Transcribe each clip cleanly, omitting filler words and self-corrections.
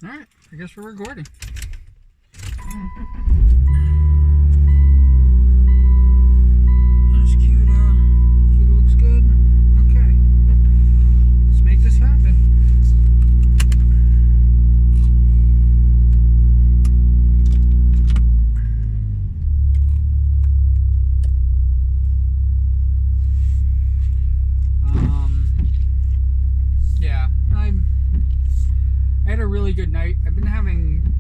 Alright, I guess we're recording. There's Quta. Quta looks good. Okay. Let's make this happen. Yeah, I had a really good night. I've been having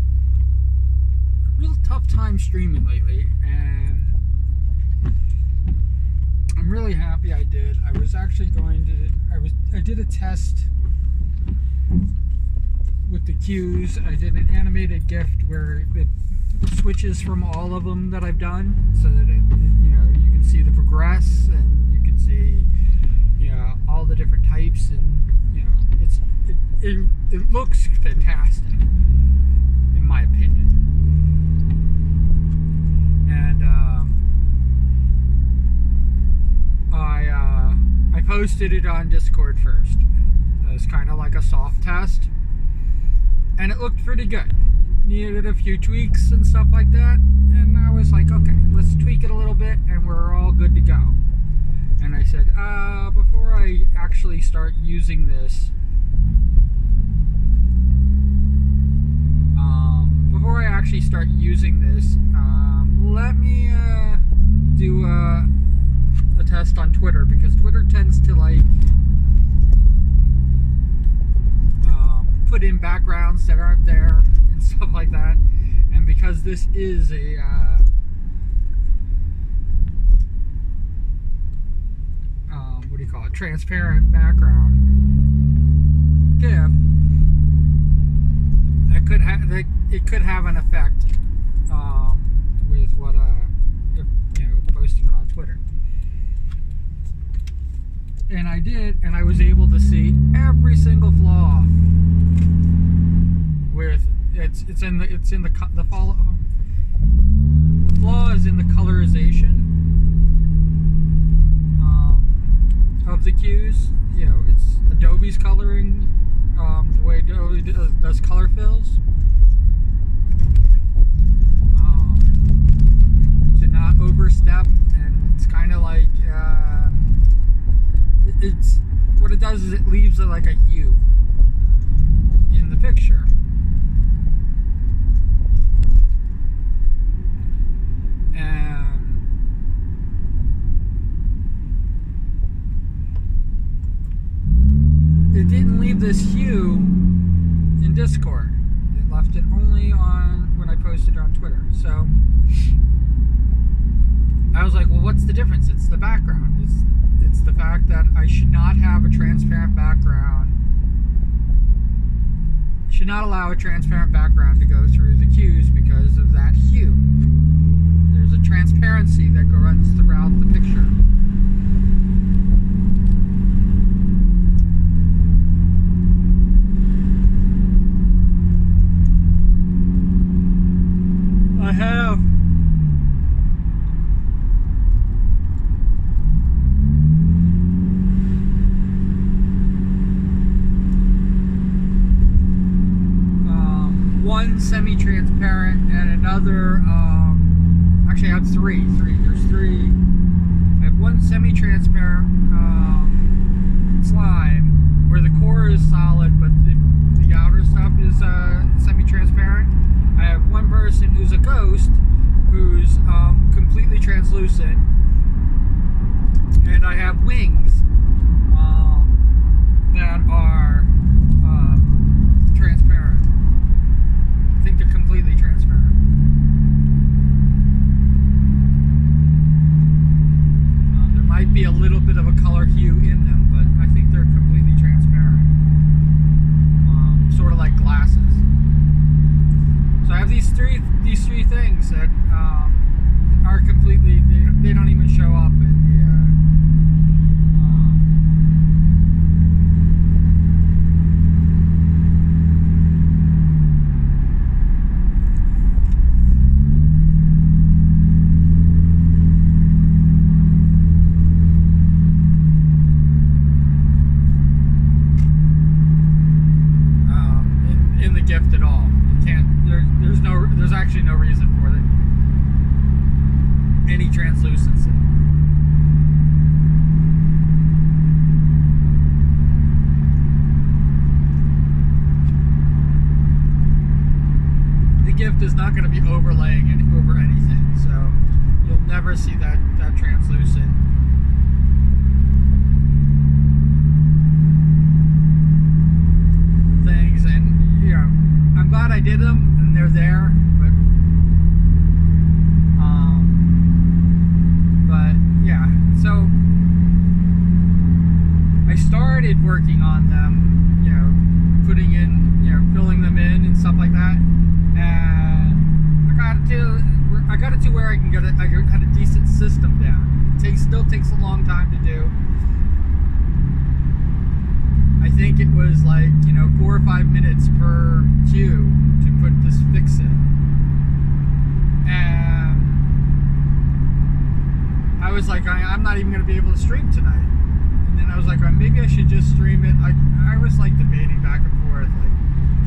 a real tough time streaming lately, and I'm really happy I did. I was actually I did a test with the cues. I did an animated gift where it switches from all of them that I've done, so that you can see the progress, and you can see all the different types, and it looks fantastic in my opinion. And I posted it on Discord first as kind of like a soft test, and it looked pretty good. Needed a few tweaks and stuff like that, and I was like, okay, let's tweak it a little bit and we're all good to go. And I said, before I actually start using this, let me do a test on Twitter, because Twitter tends to put in backgrounds that aren't there and stuff like that. And because this is a what do you call it, transparent background GIF, it could have an effect with what posting it on Twitter. And I did, and I was able to see every single flaw with the flaw is in the colorization of the cues. It's Adobe's coloring, the way Adobe does color fills, to not overstep. And it's kind of like it's what it does is it leaves like a hue in the picture. And it didn't leave this hue in Discord. It left it only on when I posted it on Twitter. So I was like, well, what's the difference? It's the background. It's the fact that I should not have a transparent background. Should not allow a transparent background to go through the cues because of that hue. There's a transparency that runs throughout the picture. I have one semi-transparent and another, actually I have three. There's three. I have one semi-transparent slime where the core is solid, but the outer stuff is semi-transparent. I have one person who's a ghost, who's completely translucent, and I have wings that are transparent. I think they're completely transparent. There might be a little bit of a color hue in them, but I think they're completely transparent. Sort of like glasses. So I have these three things that are completely, they don't even show up in gift at all. You can't. There's actually no reason for it. Any translucency. The gift is not going to be overlaying over anything, so you'll never see that translucent. Things, and you know, I'm glad I did them, and they're there, but yeah. So I started working on them, you know, putting in, you know, filling them in and stuff like that, and I got it to where I had a decent system down. Still takes a long time to do. I think it was like, you know, 4 or 5 minutes per cue to put this fix in. And I was like, I'm not even going to be able to stream tonight. And then I was like, maybe I should just stream it. I was like debating back and forth, like,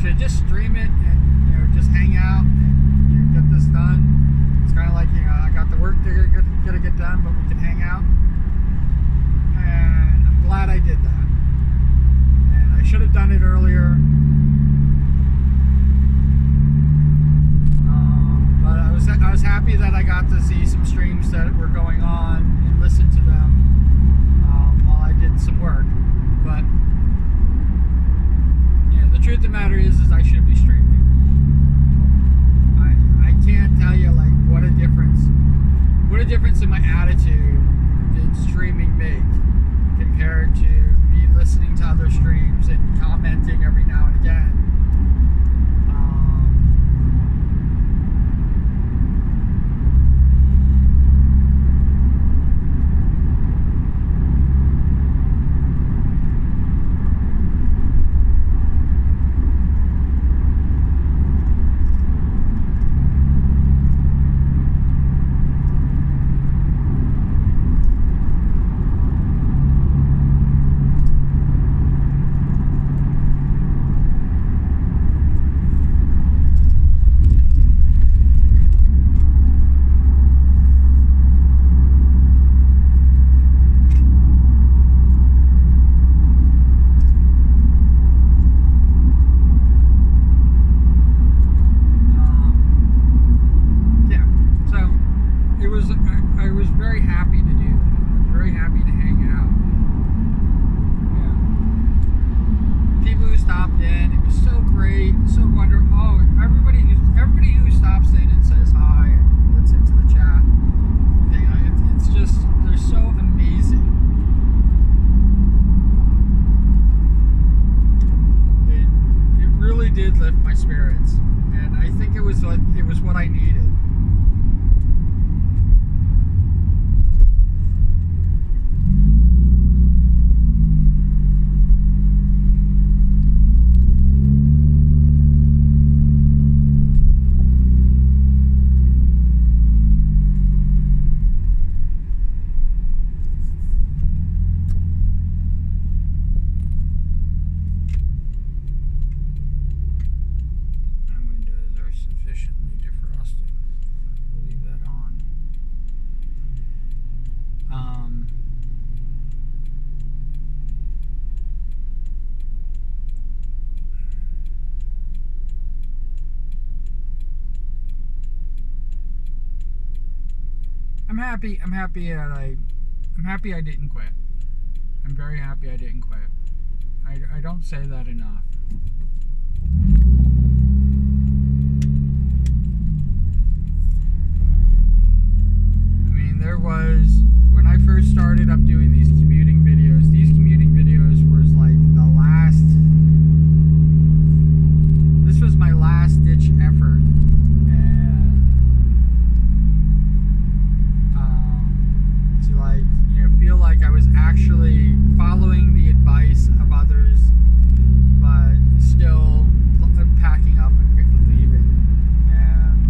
should I just stream it and, you know, just hang out and, you know, get this done? It's kind of like, you know, I got the work to get done, but we can hang out. And I'm glad I did that. I should have done it earlier, but I was happy that I got to see some streams that were going on and listen to them while I did some work. But yeah, the truth of the matter is I should be streaming. I can't tell you like what a difference in my attitude did streaming make compared to me listening to other streams and commenting every now and again. What I needed. I'm happy I didn't quit. I'm very happy I didn't quit. I don't say that enough. I mean, there was, when I first started up doing these commuting videos was like the last, this was my last ditch effort. Like, you know, feel like I was actually following the advice of others, but still packing up and leaving. And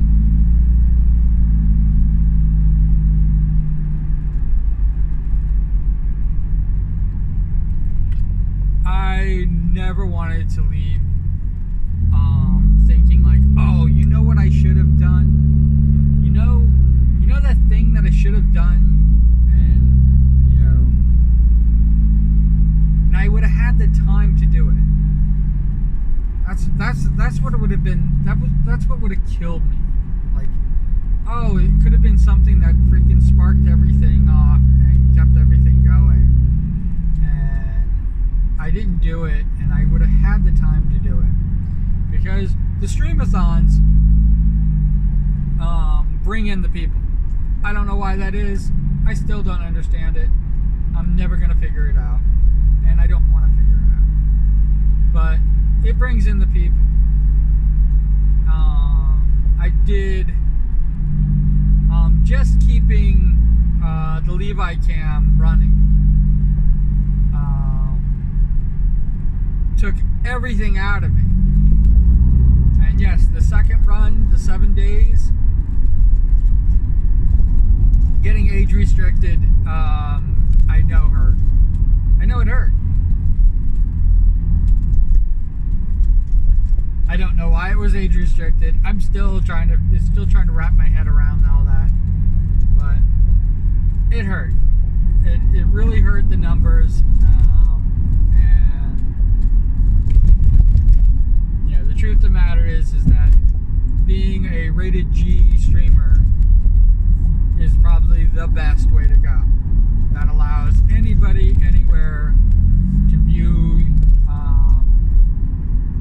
I never wanted to leave thinking like, oh, you know what I should have done? You know that thing that I should have done? And, and I would have had the time to do it. That's what it would have been. That's what would have killed me. Like, oh, it could have been something that freaking sparked everything off and kept everything going. And I didn't do it, and I would have had the time to do it. Because the streamathons bring in the people. I don't know why that is. I still don't understand it. I'm never going to figure it out. And I don't want to figure it out. But it brings in the people. I did just keeping the Levi cam running. Took everything out of me. And yes, the second run, the 7 days, getting age restricted, I know hurt. I know it hurt. I don't know why it was age restricted. I'm still trying to wrap my head around all that. But it hurt. It really hurt the numbers. And the truth of the matter is that being a rated G streamer is probably the best way to go. That allows anybody, anywhere to view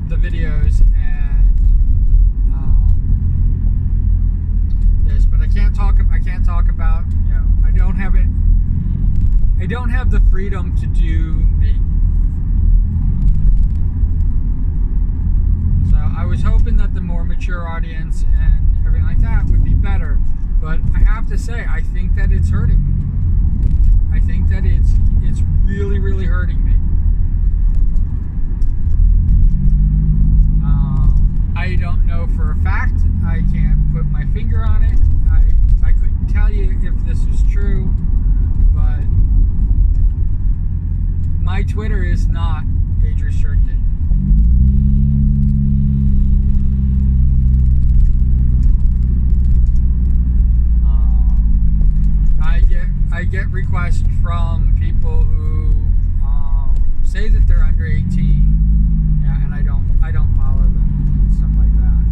the videos and this, but I can't talk about, I don't have it. I don't have the freedom to do me. So I was hoping that the more mature audience and everything like that would be better, but I have to say, I think that it's hurting me. I think that it's really, really hurting me. I don't know for a fact. I can't put my finger on it. I couldn't tell you if this was true, but my Twitter is not age restricted. I get requests from people who say that they're under 18, and I don't follow them and stuff like that.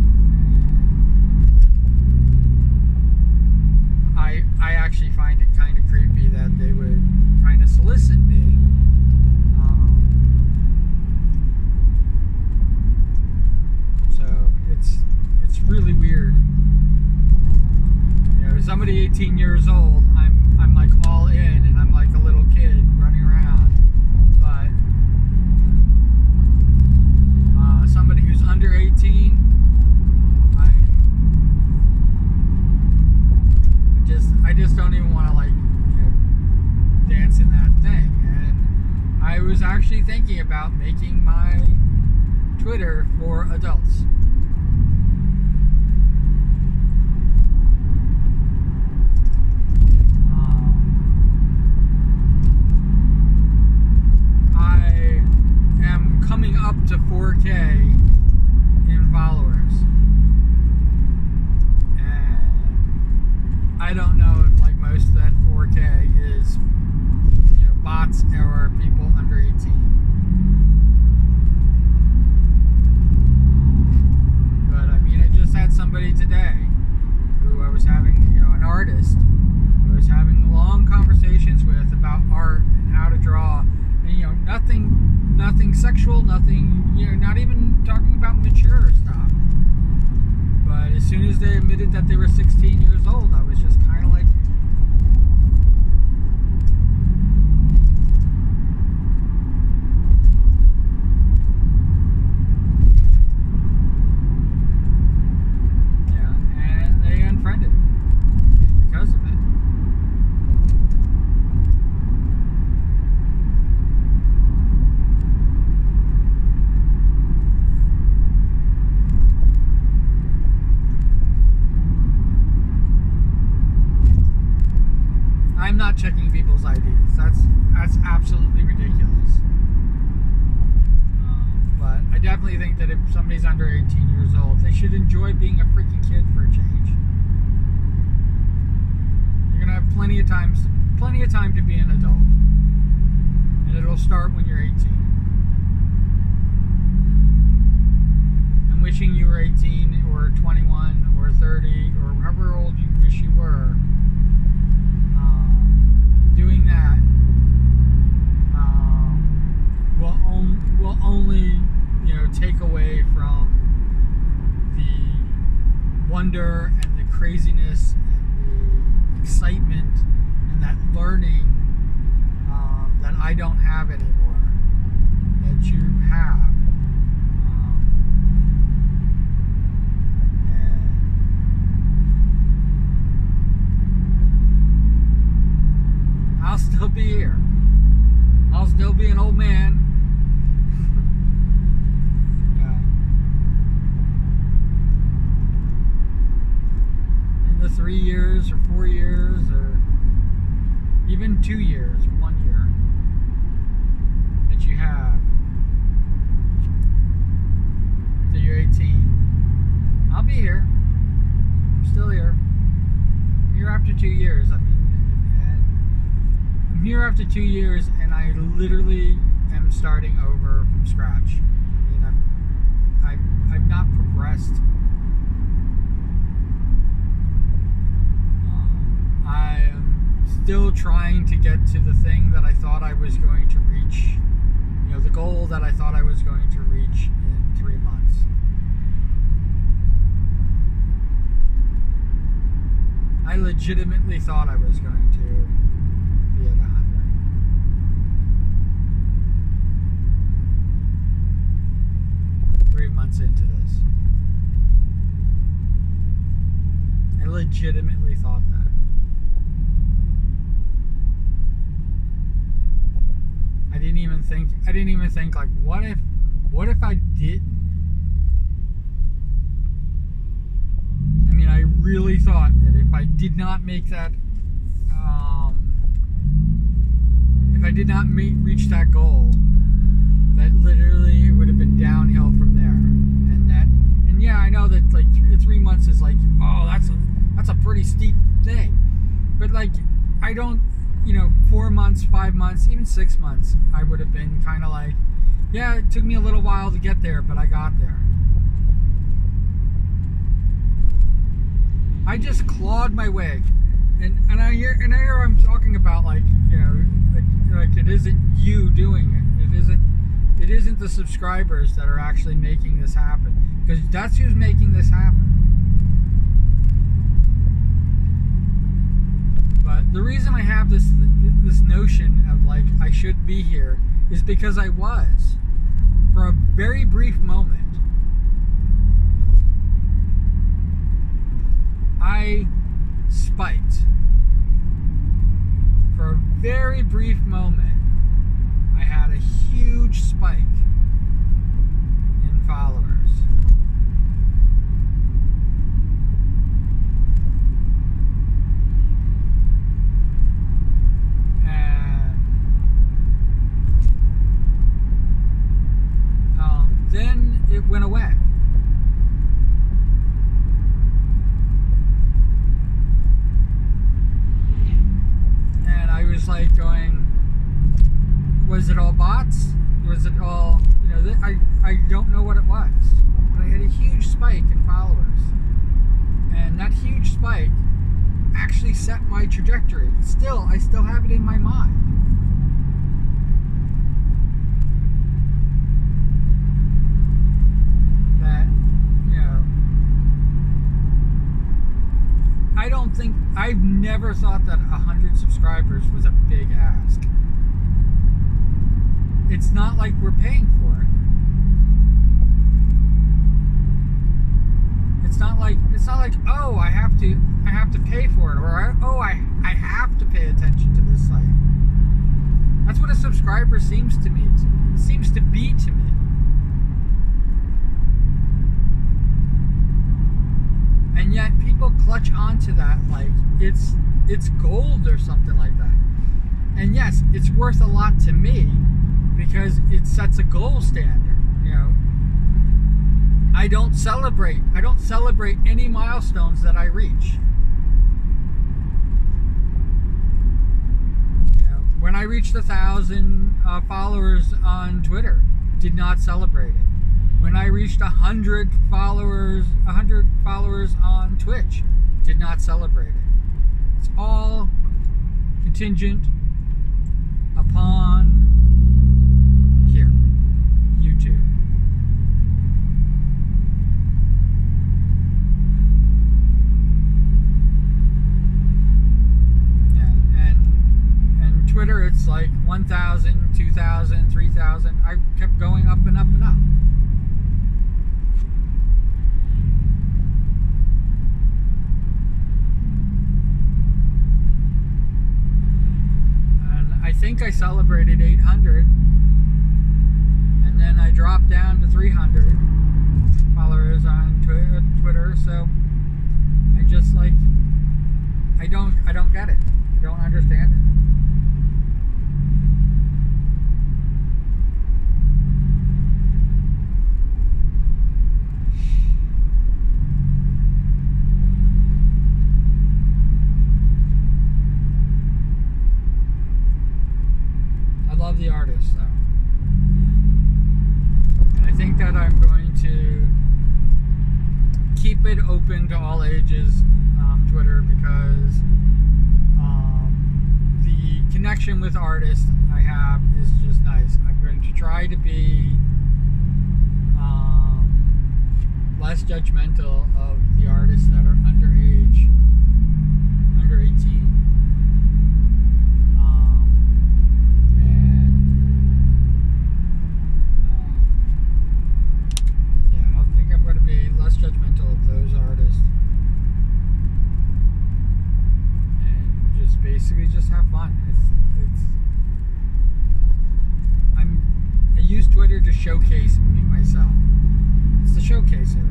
And I actually find it kind of creepy that they would kind of solicit me. So it's really weird. Somebody 18 years old, I'm like all in, and I'm like a little kid running around. But somebody who's under 18, I just don't even want to dance in that thing. And I was actually thinking about making my Twitter for adults. Coming up to 4K in followers, and I don't know if most of that 4K is bots or people under 18. But I mean, I just had somebody today who I was having, an artist who I was having long conversations with about art and how to draw, and nothing sexual, nothing, not even talking about mature stuff. But as soon as they admitted that they were 16 years old, I was just kind of like, and they unfriended me because of it. I'm definitely think that if somebody's under 18 years old, they should enjoy being a freaking kid for a change. You're gonna have plenty of time to be an adult, and it'll start when you're 18. I'm wishing you were 18 or 21 or 30 or however old you wish you were. Doing that will only, take away from the wonder and the craziness and the excitement and that learning that I don't have anymore, that you have. I'll still be here. I'll still be an old man. In the 3 years or 4 years or even 2 years or 1 year that you have till you're 18, I'll be here. I'm still here. I'm here after 2 years. I'm here after 2 years, and I literally am starting over from scratch. I've not progressed. I am still trying to get to the thing that I thought I was going to reach. The goal that I thought I was going to reach in 3 months. I legitimately thought I was going to be at 100. 3 months into this, I legitimately thought that. I didn't even think like, what if I didn't? I mean, I really thought that if I did not make that, if I did not reach that goal, that literally it would have been downhill from there. And yeah, I know that like 3 months is like, oh, that's a pretty steep thing. But like, I don't, 4 months, 5 months, even 6 months, I would have been kind of like, yeah, it took me a little while to get there, but I got there. I just clawed my way, and I hear I'm talking about like it isn't you doing it. It isn't the subscribers that are actually making this happen, because that's who's making this happen. But the reason I have this notion of like I should be here is because I was, for a very brief moment. I spiked. For a very brief moment, I had a huge spike in followers. And then it went away. Like going, was it all bots? Was it all, I don't know what it was, but I had a huge spike in followers, and that huge spike actually set my trajectory. I still have it in my mind. That, I've never thought that 100 subscribers was a big ask. It's not like we're paying for it. It's not like, oh, I have to pay for it, or I have to pay attention to this site. That's what a subscriber seems to be to me. And yet people clutch onto that like it's gold or something like that. And yes, it's worth a lot to me because it sets a gold standard. I don't celebrate any milestones that I reach. When I reached 1,000 followers on Twitter, did not celebrate it. When I reached 100 followers on Twitch, did not celebrate it. It's all contingent upon here, YouTube. Twitter, it's like 1,000, 2,000, 3,000. I kept going up and up and up. And I think I celebrated 800, and then I dropped down to 300 followers on Twitter. So I just like, I don't get it. I don't understand it. Love the artist though, and I think that I'm going to keep it open to all ages, Twitter, because the connection with artists I have is just nice. I'm going to try to be less judgmental of the artists that are underage, under 18. Less judgmental of those artists, and just basically just have fun. I use Twitter to showcase myself. It's the showcase area.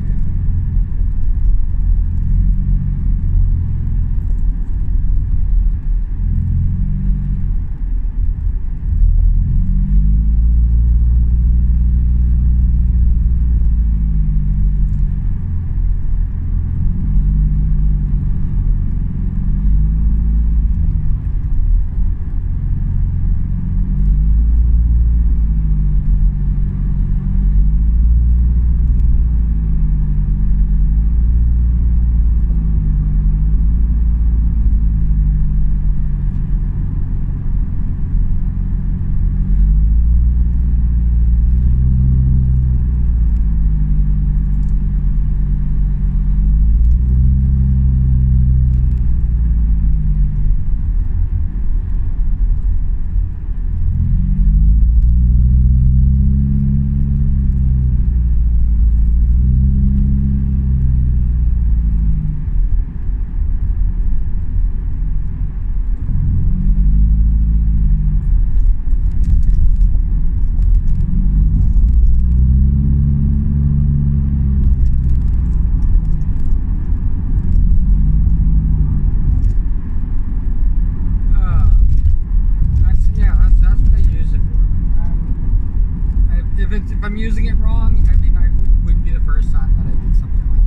If I'm using it wrong, I mean, I wouldn't be the first time that I did something like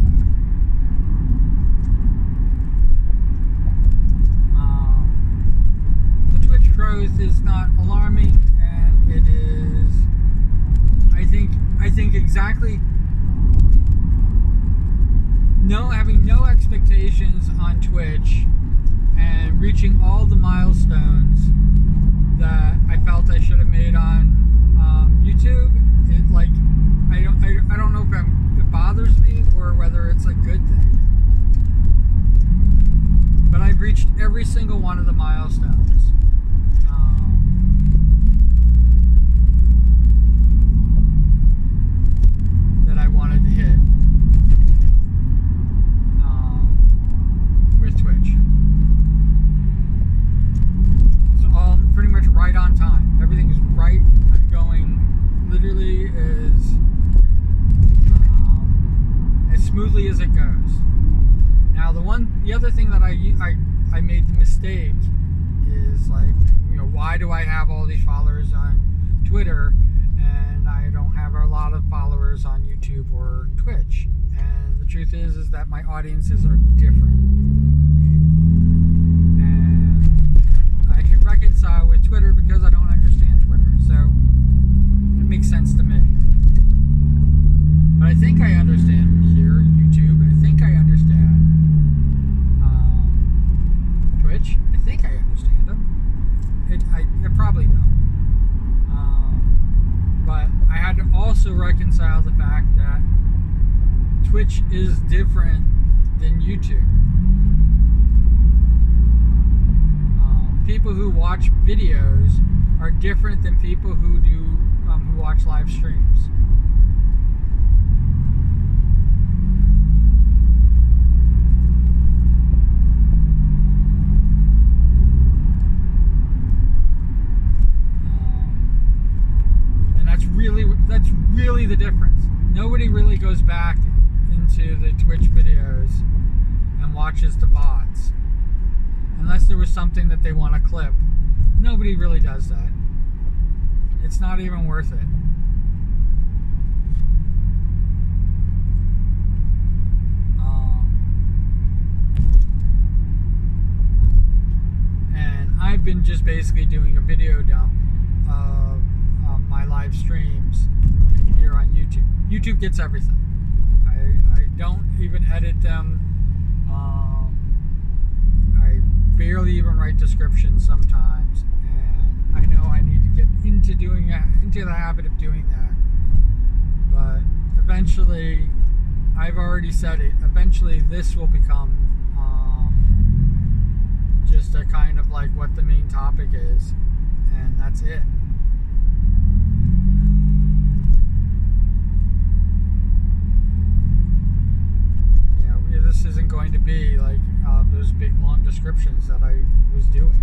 that. The Twitch growth is not alarming, and it is, I think exactly, having no expectations on Twitch and reaching all the milestones that I felt I should have made on YouTube. I don't know if it bothers me or whether it's a good thing, but I've reached every single one of the milestones. That I wanted to hit with Twitch. It's all pretty much right on time. Everything is right. I'm going literally as smoothly as it goes. Now the other thing that I made the mistake is, like, why do I have all these followers on Twitter and I don't have a lot of followers on YouTube? YouTube or Twitch. And the truth is that my audiences are different. And I could reconcile with Twitter because I don't understand Twitter. So it makes sense to me. But I think I understand here, YouTube. I think I understand Twitch. I think I understand them. I probably don't. But I had to also reconcile the fact that Twitch is different than YouTube. People who watch videos are different than people who watch live streams. That's really the difference. Nobody really goes back into the Twitch videos and watches the VODs unless there was something that they want to clip. Nobody really does that. It's not even worth it. And I've been just basically doing a video dump of my live streams here on YouTube. YouTube gets everything. I don't even edit them. I barely even write descriptions sometimes, and I know I need to get into the habit of doing that. But eventually, I've already said it. Eventually, this will become just a kind of like what the main topic is, and that's it. This isn't going to be like those big long descriptions that I was doing.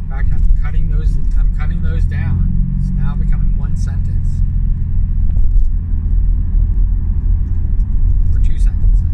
In fact, I'm cutting those down. It's now becoming one sentence or two sentences.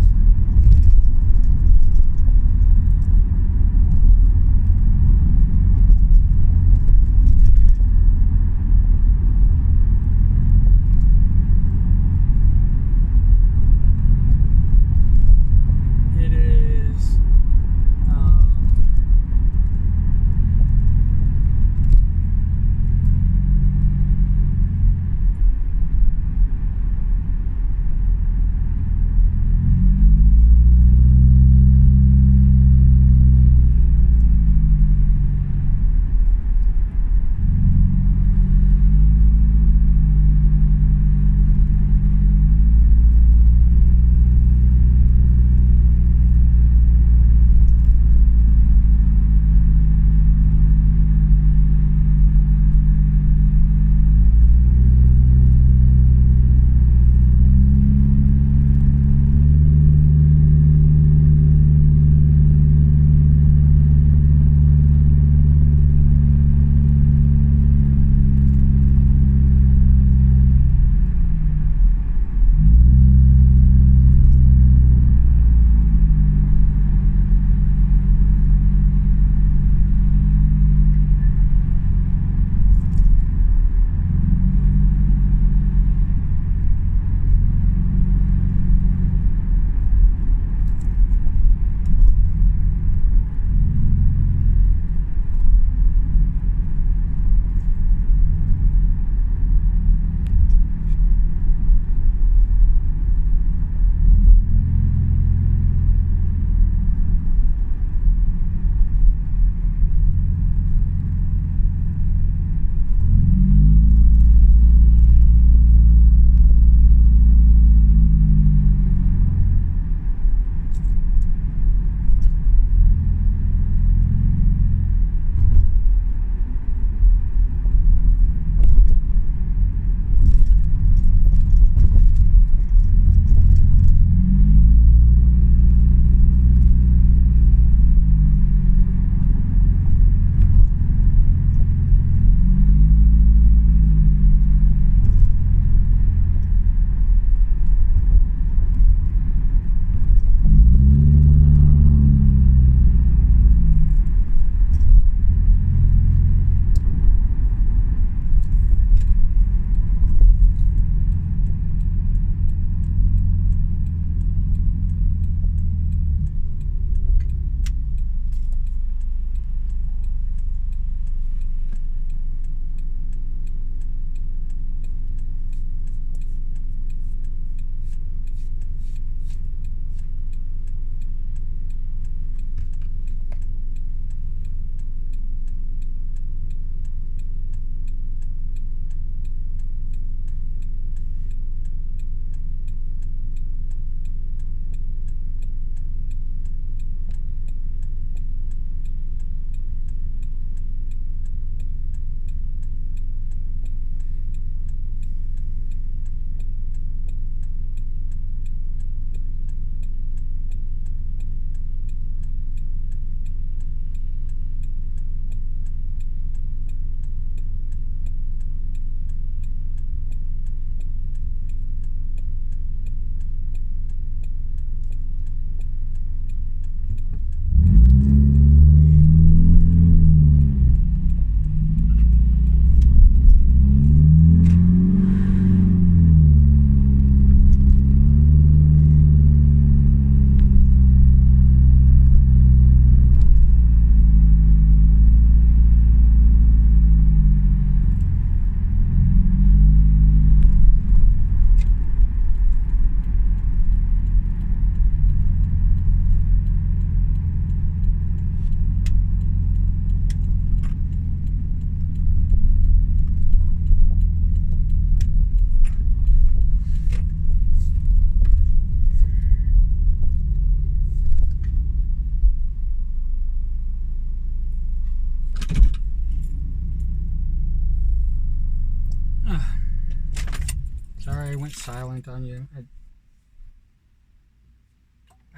Sorry I went silent on you.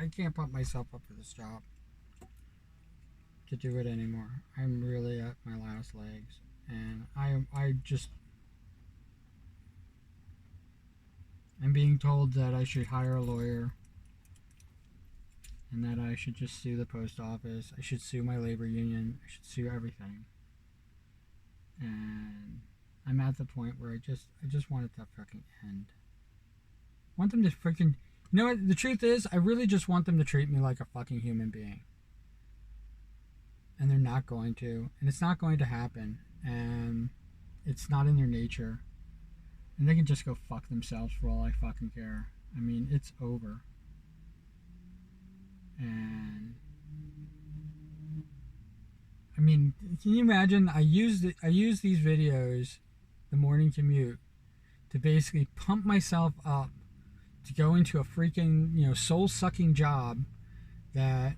I can't put myself up for this job to do it anymore. I'm really at my last legs, and I'm being told that I should hire a lawyer and that I should just sue the post office. I should sue my labor union. I should sue everything. And I'm at the point where I just want it to fucking end. I want them to freaking... You know what? The truth is, I really just want them to treat me like a fucking human being. And they're not going to. And it's not going to happen. And it's not in their nature. And they can just go fuck themselves for all I fucking care. I mean, it's over. And I mean, can you imagine? I use these videos, the morning commute, to basically pump myself up to go into a freaking soul-sucking job that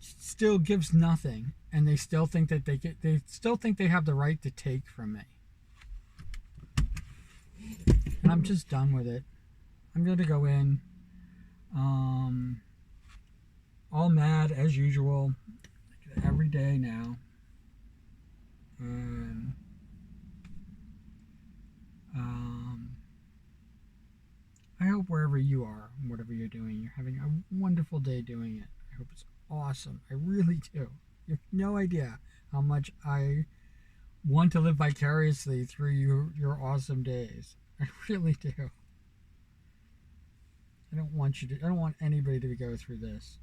still gives nothing, and they still think that they still think they have the right to take from me. And I'm just done with it. I'm going to go in. All mad as usual, every day now. And I hope wherever you are, whatever you're doing, you're having a wonderful day doing it. I hope it's awesome. I really do. You have no idea how much I want to live vicariously through your awesome days. I really do. I don't want anybody to go through this.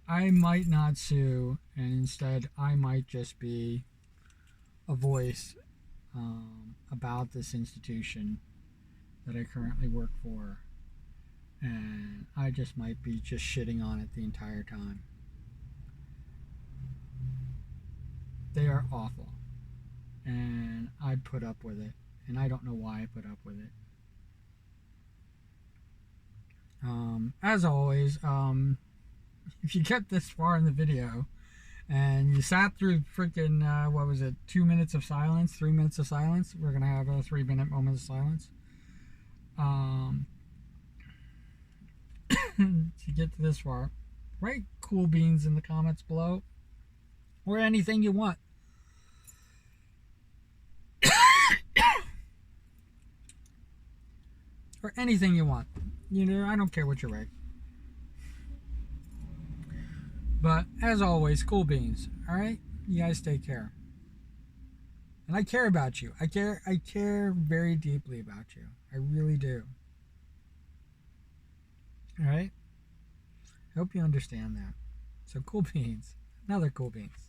I might not sue, and instead I might just be a voice about this institution that I currently work for, and I just might be just shitting on it the entire time. They are awful, and I'd put up with it, and I don't know why I put up with it. As always, if you get this far in the video and you sat through freaking 2 minutes of silence, 3 minutes of silence, we're gonna have a 3-minute moment of silence. To get to this far, write cool beans in the comments below, or anything you want. Or anything you want. I don't care what you write. But as always, cool beans. Alright? You guys take care. And I care about you. I care very deeply about you. I really do. Alright? I hope you understand that. So cool beans. Another cool beans.